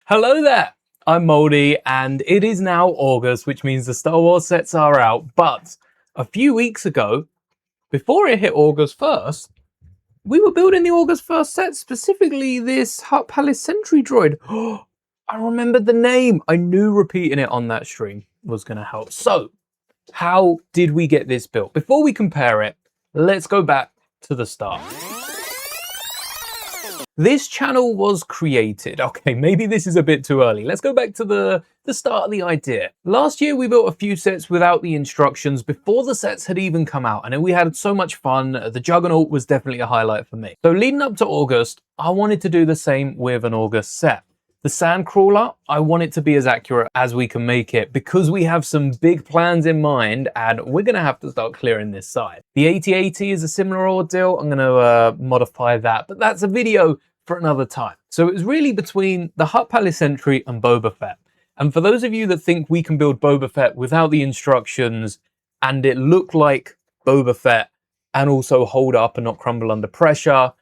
Hello there, I'm Mouldie, and it is now August, which means the Star Wars sets are out. But a few weeks ago, before it hit August 1st, we were building the August 1st set, specifically this Hutt Palace Sentry droid. I remembered the name. I knew repeating it on that stream was going to help. So, how did we get this built? Before we compare it, let's go back to the start. This channel was created, okay, maybe this is a bit too early. Let's go back to the start of the idea. Last year, we built a few sets without the instructions before the sets had even come out, and we had so much fun. The Juggernaut was definitely a highlight for me. So leading up to August, I wanted to do the same with an August set. The Sandcrawler, I want it to be as accurate as we can make it because we have some big plans in mind and we're going to have to start clearing this side. The 8080 is a similar ordeal. I'm going to modify that, but that's a video for another time. So it was really between the Hutt Palace Sentry and Boba Fett. And for those of you that think we can build Boba Fett without the instructions and it look like Boba Fett and also hold up and not crumble under pressure,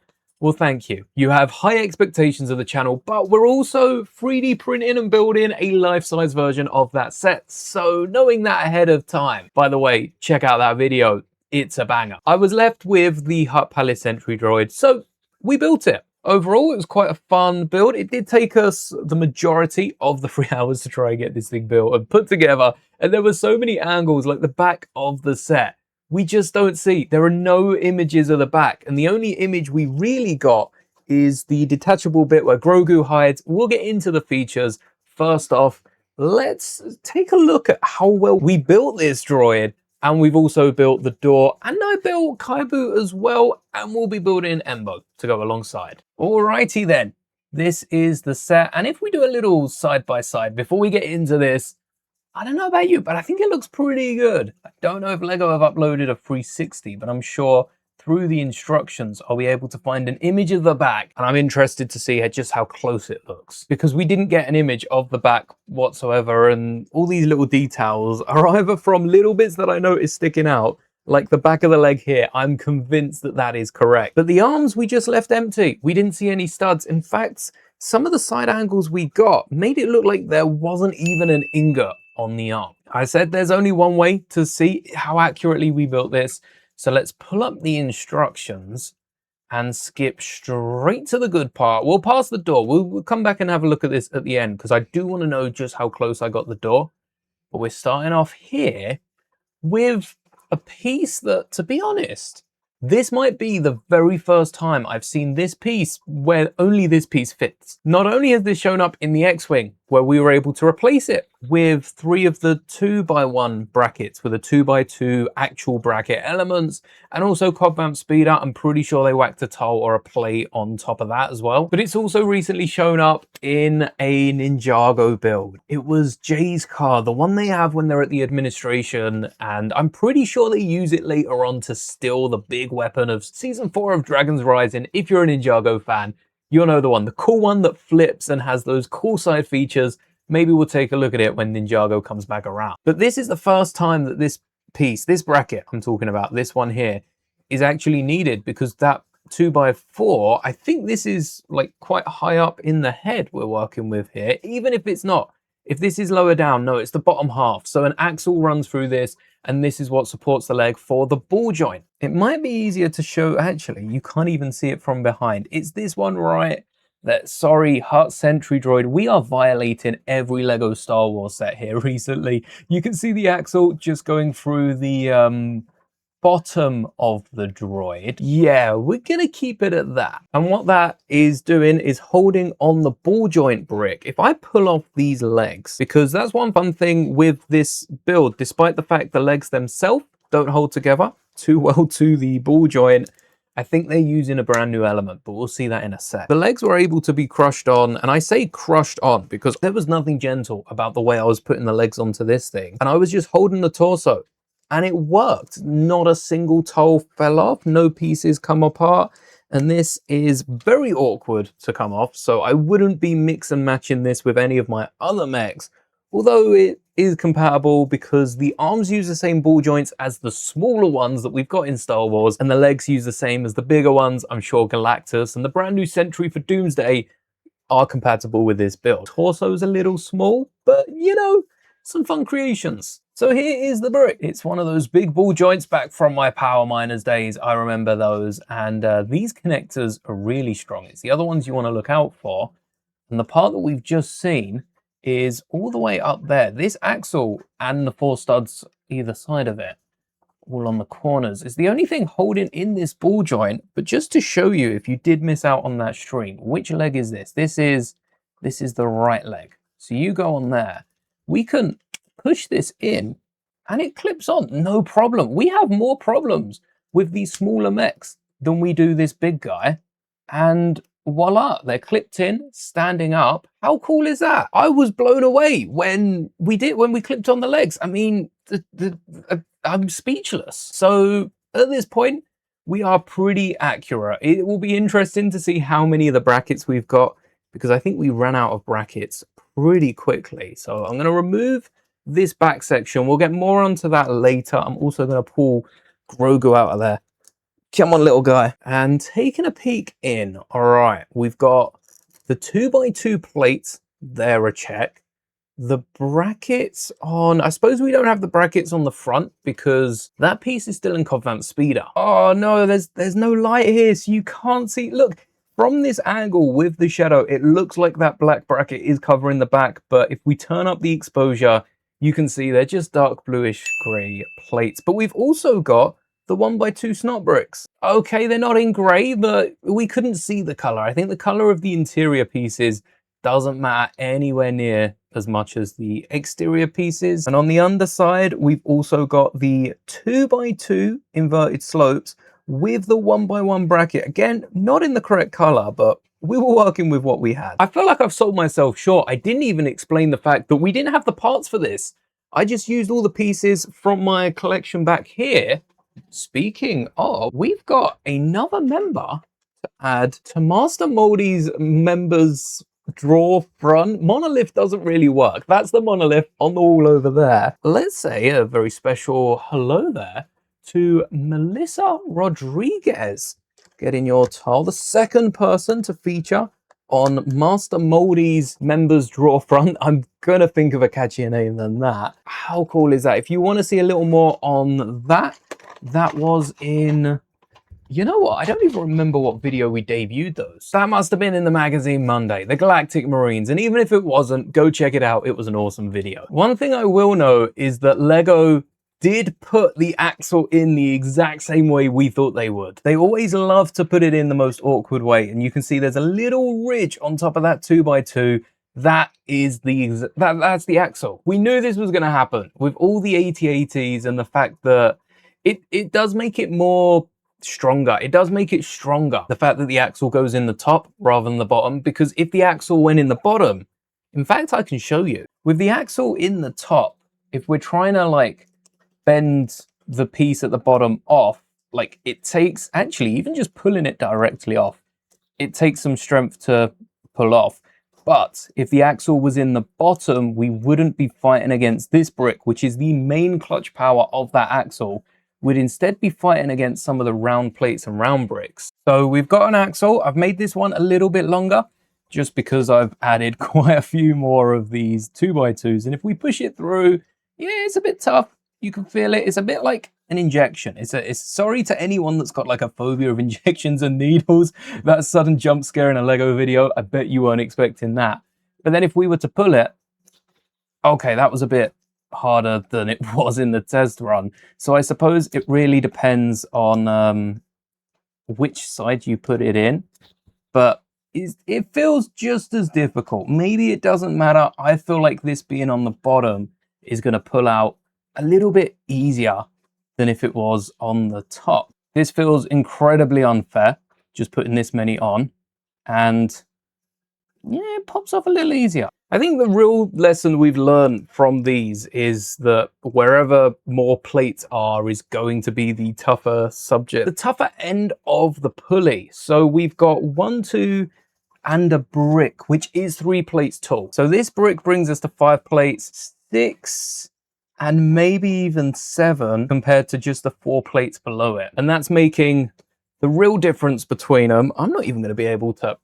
well, thank you. You have high expectations of the channel, but we're also 3D printing and building a life-size version of that set. So knowing that ahead of time, by the way, check out that video. It's a banger. I was left with the Hutt Palace Sentry droid, so we built it. Overall, it was quite a fun build. It did take us the majority of the 3 hours to try and get this thing built and put together. And there were so many angles, like the back of the set, we just don't see. There are no images of the back. And the only image we really got is the detachable bit where Grogu hides. We'll get into the features. First off, let's take a look at how well we built this droid. And we've also built the door, and I built Kaibu as well, and we'll be building Embo to go alongside. Alrighty then, this is the set, and if we do a little side by side before we get into this, I don't know about you, but I think it looks pretty good. I don't know if LEGO have uploaded a 360, but I'm sure through the instructions, I'll be able to find an image of the back, and I'm interested to see just how close it looks. Because we didn't get an image of the back whatsoever, and all these little details are either from little bits that I noticed sticking out, like the back of the leg here. I'm convinced that that is correct. But the arms we just left empty. We didn't see any studs. In fact, some of the side angles we got made it look like there wasn't even an ingot on the arm. I said there's only one way to see how accurately we built this. So let's pull up the instructions and skip straight to the good part. We'll pass the door. We'll come back and have a look at this at the end because I do want to know just how close I got the door. But we're starting off here with a piece that, to be honest, this might be the very first time I've seen this piece where only this piece fits. Not only has this shown up in the X-Wing, where we were able to replace it with 3 of the 2x1 brackets with a 2x2 actual bracket elements, and also cog vamp speed up. I'm pretty sure they whacked a tull or a plate on top of that as well. But it's also recently shown up in a Ninjago build. It was Jay's car, the one they have when they're at the administration, and I'm pretty sure they use it later on to steal the big weapon of season 4 of Dragon's Rising. If you're a Ninjago fan, you'll know the one, the cool one that flips and has those cool side features. Maybe we'll take a look at it when Ninjago comes back around. But this is the first time that this piece, this bracket I'm talking about, this one here, is actually needed because that 2x4, I think this is like quite high up in the head we're working with here, even if it's not. If this is lower down, no, it's the bottom half. So an axle runs through this, and this is what supports the leg for the ball joint. It might be easier to show, actually, you can't even see it from behind. It's this one right there. Sorry, Hutt Sentry droid. We are violating every LEGO Star Wars set here recently. You can see the axle just going through the bottom of the droid. Yeah, we're gonna keep it at that. And what that is doing is holding on the ball joint brick. If I pull off these legs, because that's one fun thing with this build, despite the fact the legs themselves don't hold together too well to the ball joint, I think they're using a brand new element, but we'll see that in a sec. The legs were able to be crushed on, and I say crushed on because there was nothing gentle about the way I was putting the legs onto this thing. And I was just holding the torso. And it worked. Not a single toe fell off, no pieces come apart. And this is very awkward to come off. So I wouldn't be mix and matching this with any of my other mechs. Although it is compatible because the arms use the same ball joints as the smaller ones that we've got in Star Wars. And the legs use the same as the bigger ones. I'm sure Galactus and the brand new Sentry for Doomsday are compatible with this build. Torso is a little small, but you know, some fun creations. So here is the brick. It's one of those big ball joints back from my Power Miners days. I remember those, and these connectors are really strong. It's the other ones you want to look out for. And the part that we've just seen is all the way up there. This axle and the 4 studs either side of it, all on the corners, is the only thing holding in this ball joint. But just to show you, if you did miss out on that stream, which leg is this? This is the right leg. So you go on there. We can push this in and it clips on, no problem. We have more problems with these smaller mechs than we do this big guy. And voila, they're clipped in, standing up. How cool is that? I was blown away when we clipped on the legs. I mean, I'm speechless. So at this point, we are pretty accurate. It will be interesting to see how many of the brackets we've got, because I think we ran out of brackets pretty quickly. So I'm going to remove this back section. We'll get more onto that later. I'm also going to pull Grogu out of there. Come on, little guy. And taking a peek in. All right, we've got the 2x2 plates. They're a check. The brackets on, I suppose we don't have the brackets on the front because that piece is still in Convamp Speeder. Oh no, there's no light here, so you can't see. Look, from this angle with the shadow, it looks like that black bracket is covering the back, but if we turn up the exposure, you can see they're just dark bluish gray plates. But we've also got the 1x2 snot bricks. Okay, they're not in gray, but we couldn't see the color. I think the color of the interior pieces doesn't matter anywhere near as much as the exterior pieces. And on the underside, we've also got the 2x2 inverted slopes with the 1x1 bracket. Again, not in the correct color, but we were working with what we had. I feel like I've sold myself short. I didn't even explain the fact that we didn't have the parts for this. I just used all the pieces from my collection back here. Speaking of, we've got another member to add to Master Mouldie's members draw front. Monolith doesn't really work. That's the Monolith on the wall over there. Let's say a very special hello there to Melissa Rodriguez. Getting your tile, the second person to feature on Master Mouldie's members draw front. I'm gonna think of a catchier name than that. How cool is that? If you want to see a little more on that, that was in, you know what? I don't even remember what video we debuted those. That must have been in the magazine Monday, the Galactic Marines. And even if it wasn't, go check it out. It was an awesome video. One thing I will know is that Lego did put the axle in the exact same way we thought they would. They always love to put it in the most awkward way. And you can see there's a little ridge on top of that 2x2. That is that's the axle. We knew this was going to happen with all the AT-ATs and the fact that it does make it more stronger. It does make it stronger, the fact that the axle goes in the top rather than the bottom, because if the axle went in the bottom, in fact, I can show you. With the axle in the top, if we're trying to like bend the piece at the bottom off, like it takes, actually, even just pulling it directly off, it takes some strength to pull off. But if the axle was in the bottom, we wouldn't be fighting against this brick, which is the main clutch power of that axle. We'd instead be fighting against some of the round plates and round bricks. So we've got an axle. I've made this one a little bit longer just because I've added quite a few more of these 2x2s. And if we push it through, yeah, it's a bit tough. You can feel it. It's a bit like an injection. It's sorry to anyone that's got like a phobia of injections and needles. That sudden jump scare in a Lego video, I bet you weren't expecting that. But then if we were to pull it, okay, that was a bit harder than it was in the test run. So I suppose it really depends on which side you put it in, but it feels just as difficult. Maybe it doesn't matter. I feel like this being on the bottom is going to pull out a little bit easier than if it was on the top. This feels incredibly unfair, just putting this many on, and yeah, it pops off a little easier. I think the real lesson we've learned from these is that wherever more plates are is going to be the tougher subject, the tougher end of the pulley. So we've got 1, 2, and a brick, which is 3 plates tall. So this brick brings us to 5 plates, 6, and maybe even 7 compared to just the 4 plates below it. And that's making the real difference between them. I'm not even going to be able to...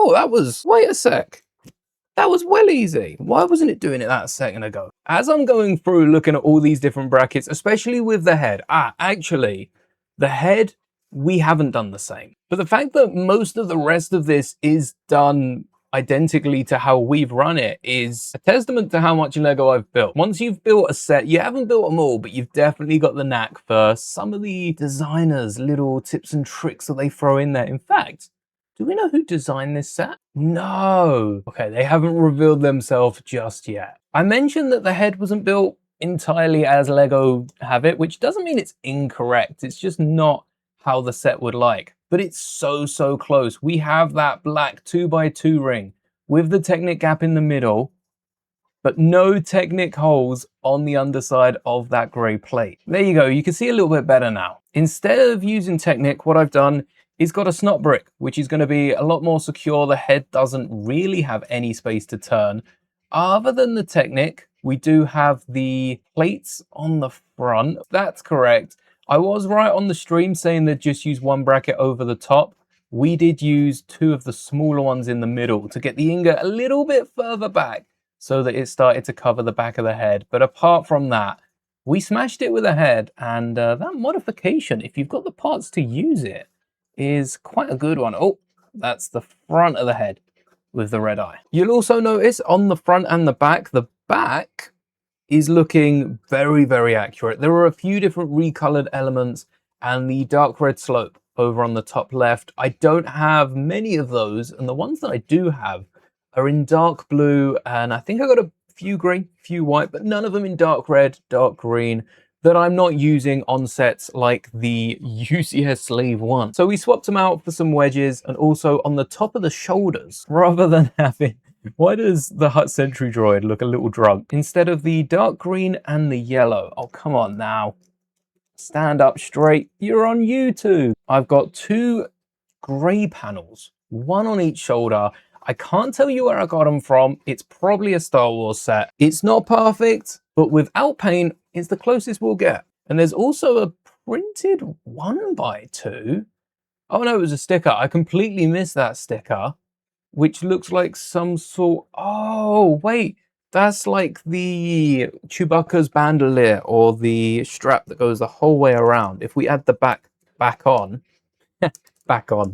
Oh, that was, wait a sec. That was well easy. Why wasn't it doing it that a second ago? As I'm going through looking at all these different brackets, especially with the head, actually, the head, we haven't done the same. But the fact that most of the rest of this is done identically to how we've run it is a testament to how much Lego I've built. Once you've built a set, you haven't built them all, but you've definitely got the knack for some of the designers' little tips and tricks that they throw in there. In fact, do we know who designed this set? No. Okay, they haven't revealed themselves just yet. I mentioned that the head wasn't built entirely as Lego have it, which doesn't mean it's incorrect. It's just not how the set would like. But it's so close. We have that black 2x2 ring with the Technic gap in the middle, but no Technic holes on the underside of that grey plate. There you go. You can see a little bit better now. Instead of using Technic, what I've done is got a snot brick, which is going to be a lot more secure. The head doesn't really have any space to turn. Other than the Technic, we do have the plates on the front. That's correct. I was right on the stream saying that just use one bracket over the top. We did use two of the smaller ones in the middle to get the ingot a little bit further back so that it started to cover the back of the head. But apart from that, we smashed it with a head, and that modification, if you've got the parts to use it, is quite a good one. Oh, that's the front of the head with the red eye. You'll also notice on the front and the back is looking very accurate. There are a few different recolored elements and the dark red slope over on the top left. I don't have many of those, and the ones that I do have are in dark blue, and I think I got a few grey, few white, but none of them in dark red, dark green, that I'm not using on sets like the UCS Slave 1. So we swapped them out for some wedges, and also on the top of the shoulders, rather than having, why does the Hutt Sentry droid look a little drunk? Instead of the dark green and the yellow. Oh, come on now. Stand up straight. You're on YouTube. I've got two grey panels, one on each shoulder. I can't tell you where I got them from. It's probably a Star Wars set. It's not perfect, but without paint, it's the closest we'll get. And there's also a printed 1x2. Oh no, it was a sticker. I completely missed that sticker, which looks like some sort, oh wait, that's like the Chewbacca's bandolier or the strap that goes the whole way around. If we add the back on,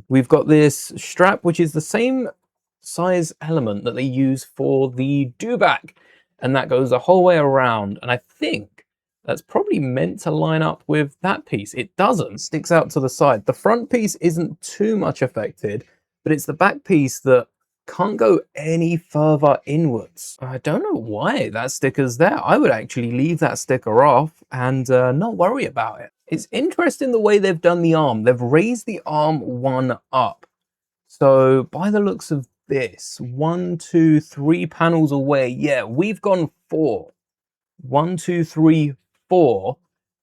we've got this strap, which is the same size element that they use for the dewback, and that goes the whole way around. And I think that's probably meant to line up with that piece. It doesn't, sticks out to the side. The front piece isn't too much affected, but it's the back piece that can't go any further inwards. I don't know why that sticker's there. I would actually leave that sticker off and not worry about it. It's interesting the way they've done the arm. They've raised the arm one up. So by the looks of this, 1, 2, 3 panels away, yeah, we've gone 4. 1, 2, 3, 4.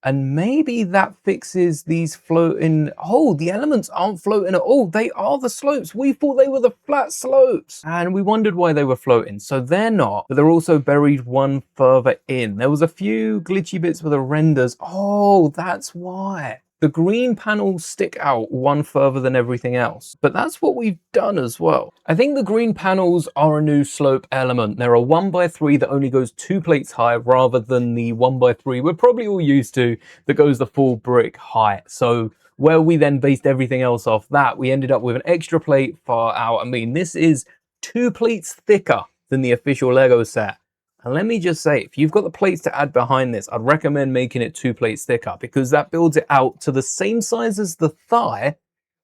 And maybe that fixes these floating, oh, the elements aren't floating at all. They are the slopes. We thought they were the flat slopes. And we wondered why they were floating. So they're not, but they're also buried one further in. There was a few glitchy bits with the renders. Oh, that's why. The green panels stick out one further than everything else, but that's what we've done as well. I think the green panels are a new slope element. They're a 1x3 that only goes 2 plates high rather than the 1x3 we're probably all used to that goes the full brick height. So where we then based everything else off that, we ended up with an extra plate far out. I mean, this is 2 plates thicker than the official Lego set. And let me just say, if you've got the plates to add behind this, I'd recommend making it 2 plates thicker, because that builds it out to the same size as the thigh,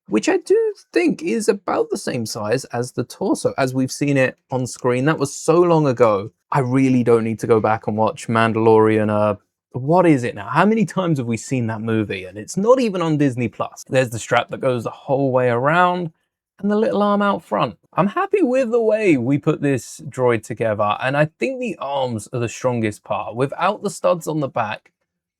which I do think is about the same size as the torso, as we've seen it on screen. That was so long ago. I really don't need to go back and watch Mandalorian. What is it now? How many times have we seen that movie? And it's not even on Disney+. There's the strap that goes the whole way around, and the little arm out front. I'm happy with the way we put this droid together, and I think the arms are the strongest part. Without the studs on the back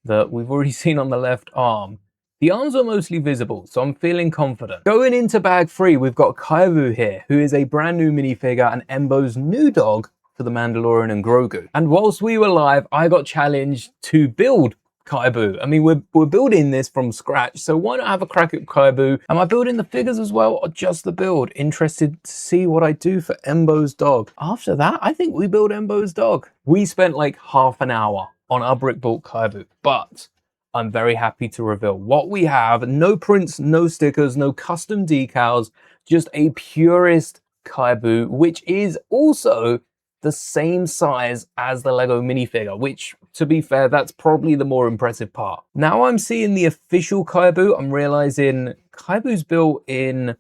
that we've already seen on the left arm, the arms are mostly visible, so I'm feeling confident. Going into bag 3, we've got Kaivu here, who is a brand new minifigure and Embo's new dog for the Mandalorian and Grogu. And whilst we were live, I got challenged to build Kaibu. I mean, we're building this from scratch, so why not have a crack at Kaibu? Am I building the figures as well, or just the build? Interested to see what I do for Embo's dog. After that, I think we build Embo's dog. We spent like half an hour on our brick built Kaibu, but I'm very happy to reveal what we have. No prints, no stickers, no custom decals, just a purist Kaibu, which is also the same size as the Lego minifigure, which, to be fair, that's probably the more impressive part. Now I'm seeing the official Kaibu, I'm realizing Kaibu's built in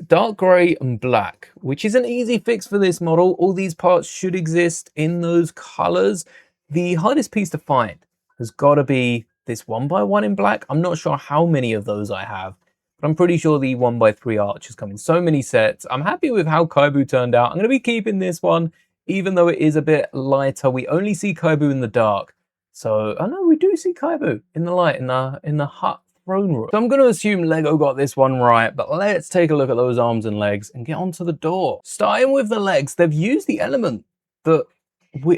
dark grey and black, which is an easy fix for this model. All these parts should exist in those colors. The hardest piece to find has got to be this 1x1 in black. I'm not sure how many of those I have, but I'm pretty sure the 1x3 arch has come in so many sets. I'm happy with how Kaibu turned out. I'm going to be keeping this one, even though it is a bit lighter. We only see Kaibu in the dark. So, oh no, we do see Kaibu in the light, in the Hutt throne room. So I'm going to assume Lego got this one right, but let's take a look at those arms and legs and get onto the door. Starting with the legs, they've used the element that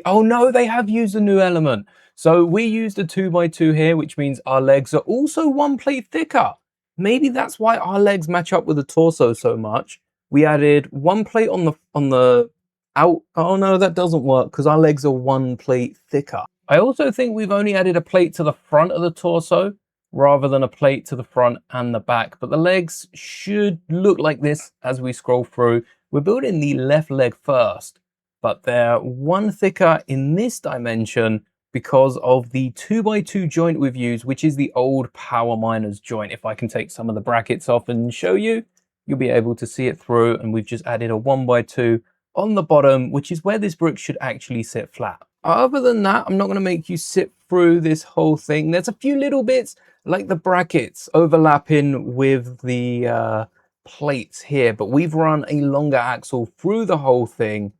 oh no, they have used a new element. So we used a 2x2 here, which means our legs are also one plate thicker. Maybe that's why our legs match up with the torso so much. We added one plate on the out. Oh no, that doesn't work because our legs are one plate thicker. I also think we've only added a plate to the front of the torso rather than a plate to the front and the back. But the legs should look like this as we scroll through. We're building the left leg first, but they're one thicker in this dimension because of the 2x2 joint we've used, which is the old Power Miners joint. If I can take some of the brackets off and show you, you'll be able to see it through. And we've just added a 1x2 on the bottom, which is where this brick should actually sit flat. Other than that, I'm not going to make you sit through this whole thing. There's a few little bits like the brackets overlapping with the plates here, but we've run a longer axle through the whole thing.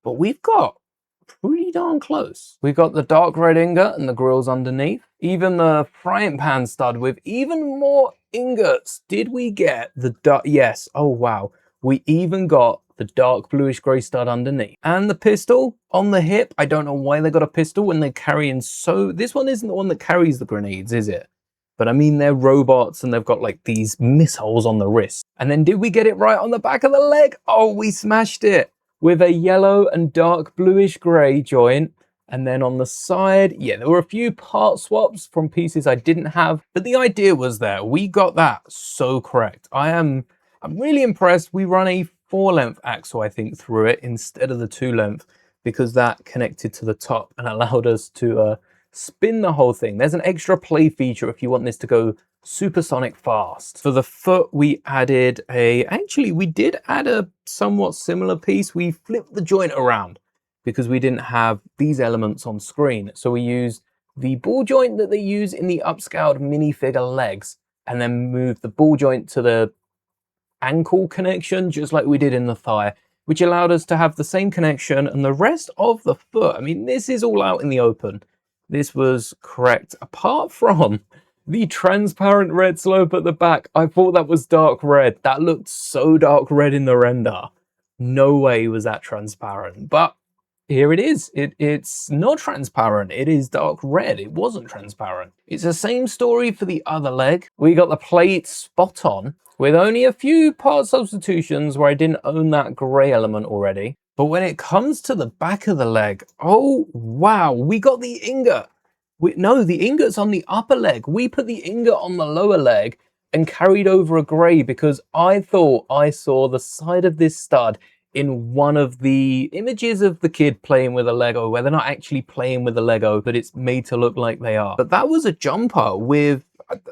But we've got pretty darn close. We've got the dark red ingot and the grills underneath. Even the frying pan stud with even more ingots. Did we get the dark? Yes. Oh, wow. We even got the dark bluish grey stud underneath. And the pistol on the hip. I don't know why they got a pistol when they're carrying so... This one isn't the one that carries the grenades, is it? But I mean, they're robots and they've got like these missiles on the wrist. And then did we get it right on the back of the leg? Oh, we smashed it with a yellow and dark bluish grey joint. And then on the side, yeah, there were a few part swaps from pieces I didn't have, but the idea was there. We got that so correct. I'm really impressed. We run a 4-length axle, I think, through it instead of the 2-length because that connected to the top and allowed us to spin the whole thing. There's an extra play feature if you want this to go supersonic fast. For the foot, we added we did add a somewhat similar piece. We flipped the joint around because we didn't have these elements on screen. So we used the ball joint that they use in the upscaled minifigure legs and then moved the ball joint to the ankle connection, just like we did in the thigh, which allowed us to have the same connection. And the rest of the foot, I mean, this is all out in the open. This was correct, apart from the transparent red slope at the back. I thought that was dark red. That looked so dark red in the render. No way was that transparent, but here it is. It's not transparent. It is dark red. It wasn't transparent. It's the same story for the other leg. We got the plate spot on with only a few part substitutions where I didn't own that gray element already. But when it comes to the back of the leg, oh, wow, we got the ingot. No, the ingot's on the upper leg. We put the ingot on the lower leg and carried over a gray because I thought I saw the side of this stud in one of the images of the kid playing with a Lego where they're not actually playing with a Lego, but it's made to look like they are. But that was a jumper with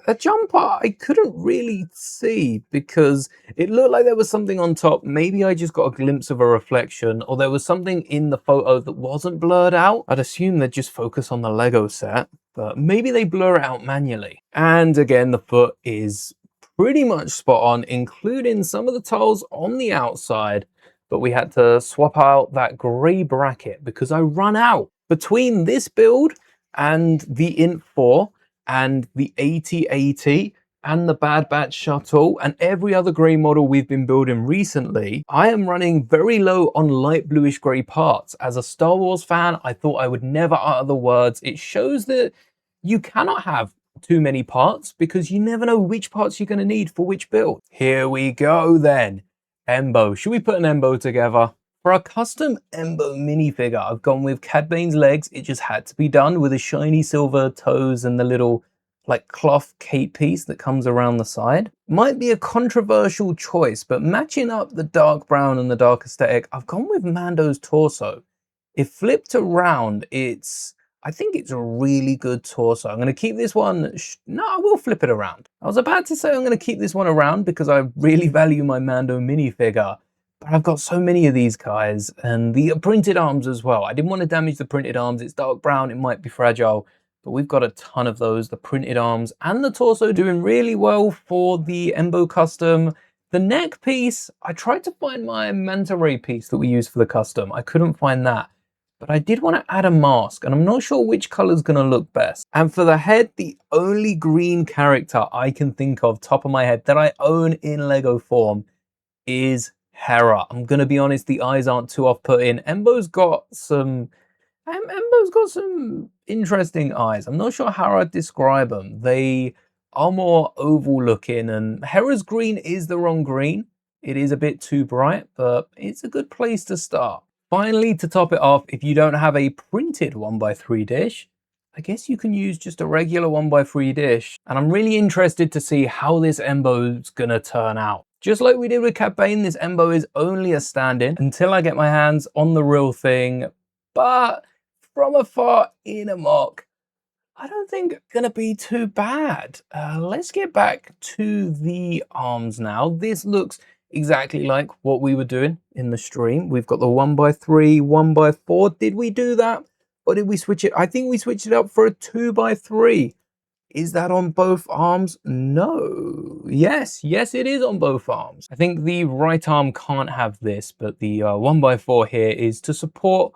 a jumper I couldn't really see because it looked like there was something on top. Maybe I just got a glimpse of a reflection, or there was something in the photo that wasn't blurred out. I'd assume they'd just focus on the Lego set, but maybe they blur it out manually. And again, the foot is pretty much spot on, including some of the tiles on the outside, but we had to swap out that gray bracket because I run out. Between this build and the Int 4, and the 8080 and the Bad Batch shuttle and every other grey model we've been building recently, I am running very low on light bluish grey parts. As a Star Wars fan, I thought I would never utter the words. It shows that You cannot have too many parts because you never know which parts you're going to need for which build. Here we go then. Embo. Should we put an Embo together? For a custom Embo minifigure, I've gone with Cad Bane's legs. It just had to be done with the shiny silver toes and the little like cloth cape piece that comes around the side. Might be a controversial choice, but matching up the dark brown and the dark aesthetic, I've gone with Mando's torso. If flipped around, I think it's a really good torso. I'm going to keep this one. No, I will flip it around. I was about to say I'm going to keep this one around because I really value my Mando minifigure. But I've got so many of these guys and the printed arms as well. I didn't want to damage the printed arms. It's dark brown. It might be fragile. But we've got a ton of those. The printed arms and the torso doing really well for the Embo custom. The neck piece, I tried to find my manta ray piece that we use for the custom. I couldn't find that. But I did want to add a mask, and I'm not sure which color is going to look best. And for the head, the only green character I can think of, top of my head, that I own in Lego form is Hera. I'm going to be honest, the eyes aren't too off-putting. Embo's got some interesting eyes. I'm not sure how I'd describe them. They are more oval looking, and Hera's green is the wrong green. It is a bit too bright, but it's a good place to start. Finally, to top it off, if you don't have a printed 1x3 dish, I guess you can use just a regular 1x3 dish. And I'm really interested to see how this Embo's gonna turn out. Just like we did with Cad Bane, this Embo is only a stand-in until I get my hands on the real thing. But from afar in a mock, I don't think it's gonna be too bad. Let's get back to the arms now. This looks exactly like what we were doing in the stream. We've got the 1x3, 1x4. Did we do that? Or did we switch it? I think we switched it up for a 2x3. Is that on both arms? No. Yes, it is on both arms. I think the right arm can't have this, but the 1x4 here is to support.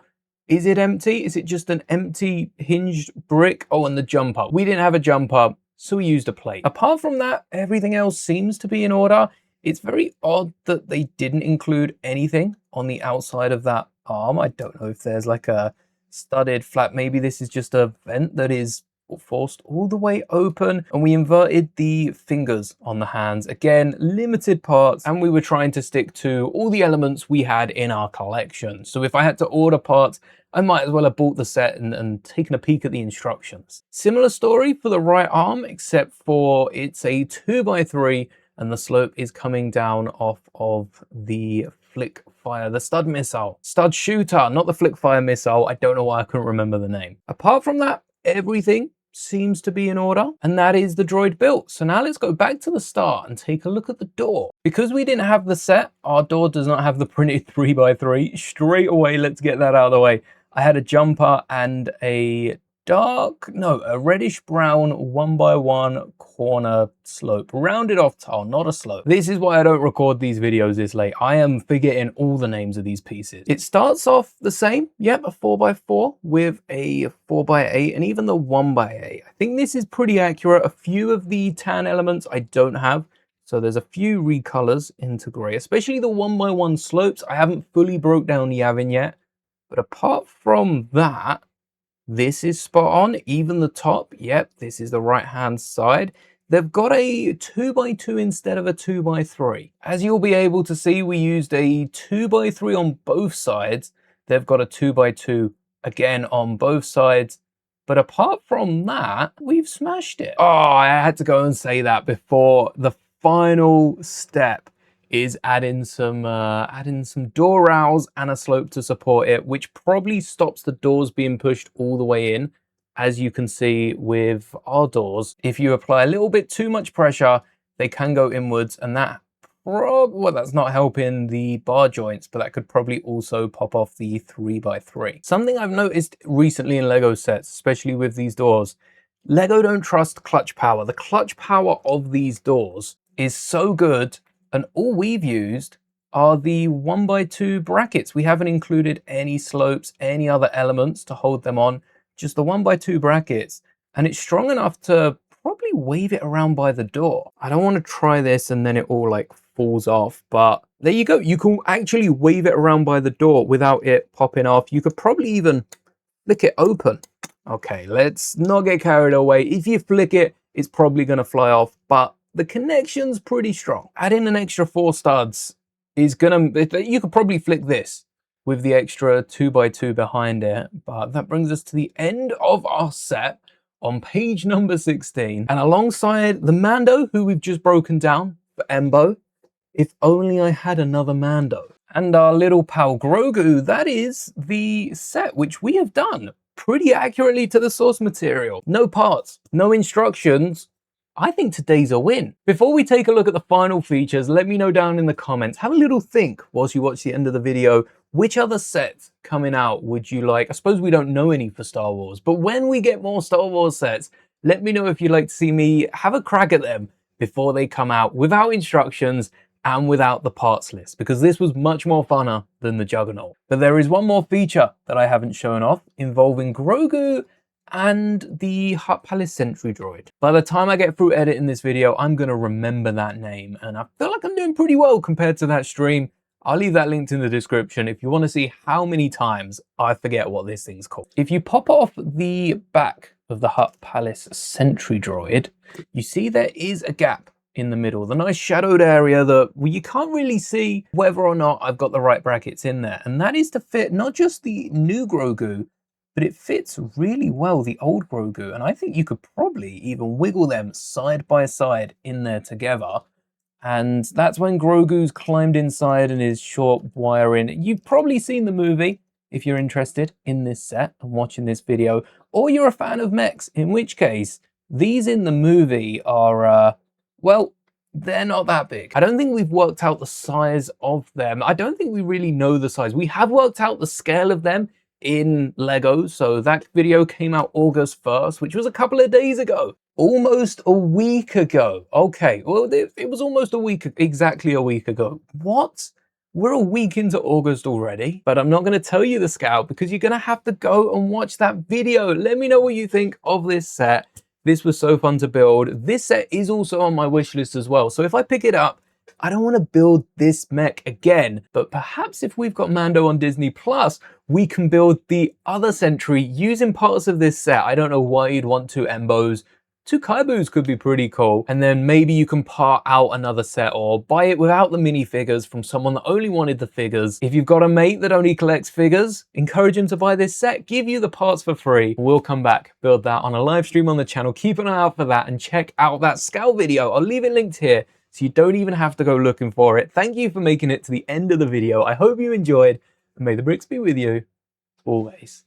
Is it empty? Is it just an empty hinged brick? Oh, and the jumper. We didn't have a jumper, so we used a plate. Apart from that, everything else seems to be in order. It's very odd that they didn't include anything on the outside of that arm. I don't know if there's like a studded flap. Maybe this is just a vent that is forced all the way open. And we inverted the fingers on the hands. Again, limited parts. And we were trying to stick to all the elements we had in our collection. So if I had to order parts, I might as well have bought the set and taken a peek at the instructions. Similar story for the right arm, except for it's a 2x3. And the slope is coming down off of the flick fire, the stud missile. Stud shooter, not the flick fire missile. I don't know why I couldn't remember the name. Apart from that, everything seems to be in order, and that is the droid built. So now let's go back to the start and take a look at the door. Because we didn't have the set, our door does not have the printed 3x3. Straight away, let's get that out of the way. I had a jumper and a reddish brown 1x1 corner slope, rounded off tile, not a slope. This is why I don't record these videos this late. I am forgetting all the names of these pieces. It starts off the same, yep, a 4x4 with a 4x8 and even the 1x8. I think this is pretty accurate. A few of the tan elements I don't have, so there's a few recolors into gray, especially the 1x1 slopes. I haven't fully broke down the Yavin yet, but apart from that, this is spot on. Even the top, yep, this is the right hand side. They've got a 2x2 instead of a 2x3. As you'll be able to see, we used a 2x3 on both sides. They've got a 2x2 again on both sides. But apart from that, we've smashed it. Oh, I had to go and say that before the final step is adding some door rails and a slope to support it, which probably stops the doors being pushed all the way in. As you can see with our doors, if you apply a little bit too much pressure, they can go inwards, and that's not helping the bar joints, but that could probably also pop off the 3x3. Something I've noticed recently in Lego sets, especially with these doors, Lego don't trust clutch power. The clutch power of these doors is so good, and all we've used are the 1x2 brackets. We haven't included any slopes, any other elements to hold them on, just the 1x2 brackets. And it's strong enough to probably wave it around by the door. I don't want to try this and then it all like falls off, but there you go. You can actually wave it around by the door without it popping off. You could probably even flick it open Okay, let's not get carried away. If you flick it, it's probably going to fly off, but the connection's pretty strong. Adding an extra 4 studs is going to, you could probably flick this with the extra 2x2 behind it, but that brings us to the end of our set on page number 16. And alongside the Mando, who we've just broken down for Embo, if only I had another Mando. And our little pal Grogu, that is the set which we have done pretty accurately to the source material. No parts, no instructions. I think today's a win. Before we take a look at the final features, let me know down in the comments, have a little think whilst you watch the end of the video, which other sets coming out would you like? I suppose we don't know any for Star Wars, but when we get more Star Wars sets, let me know if you'd like to see me have a crack at them before they come out without instructions and without the parts list, because this was much more funner than the Juggernaut. But there is one more feature that I haven't shown off involving Grogu and the Hutt Palace Sentry droid. By the time I get through editing this video, I'm going to remember that name, and I feel like I'm doing pretty well compared to that stream. I'll leave that linked in the description if you want to see how many times I forget what this thing's called. If you pop off the back of the Hutt Palace Sentry droid, you see there is a gap in the middle, the nice shadowed area that you can't really see whether or not I've got the right brackets in there. And that is to fit not just the new Grogu, but it fits really well the old Grogu. And I think you could probably even wiggle them side by side in there together. And that's when Grogu's climbed inside and is short wiring. You've probably seen the movie if you're interested in this set and watching this video, or you're a fan of mechs, in which case these in the movie are, well, they're not that big. I don't think we've worked out the size of them. I don't think we really know the size. We have worked out the scale of them in Lego. So that video came out August 1st, which was a couple of days ago. Almost a week ago. Okay, well, it was almost a week, exactly a week ago. What? We're a week into August already, but I'm not going to tell you the scale because you're going to have to go and watch that video. Let me know what you think of this set. This was so fun to build. This set is also on my wish list as well. So if I pick it up, I don't want to build this mech again, but perhaps if we've got Mando on Disney Plus, we can build the other Sentry using parts of this set. I don't know why you'd want 2 Embos. 2 Kaibus could be pretty cool. And then maybe you can part out another set or buy it without the minifigures from someone that only wanted the figures. If you've got a mate that only collects figures, encourage him to buy this set, give you the parts for free. We'll come back, build that on a live stream on the channel. Keep an eye out for that and check out that scale video. I'll leave it linked here so you don't even have to go looking for it. Thank you for making it to the end of the video. I hope you enjoyed, and may the bricks be with you always.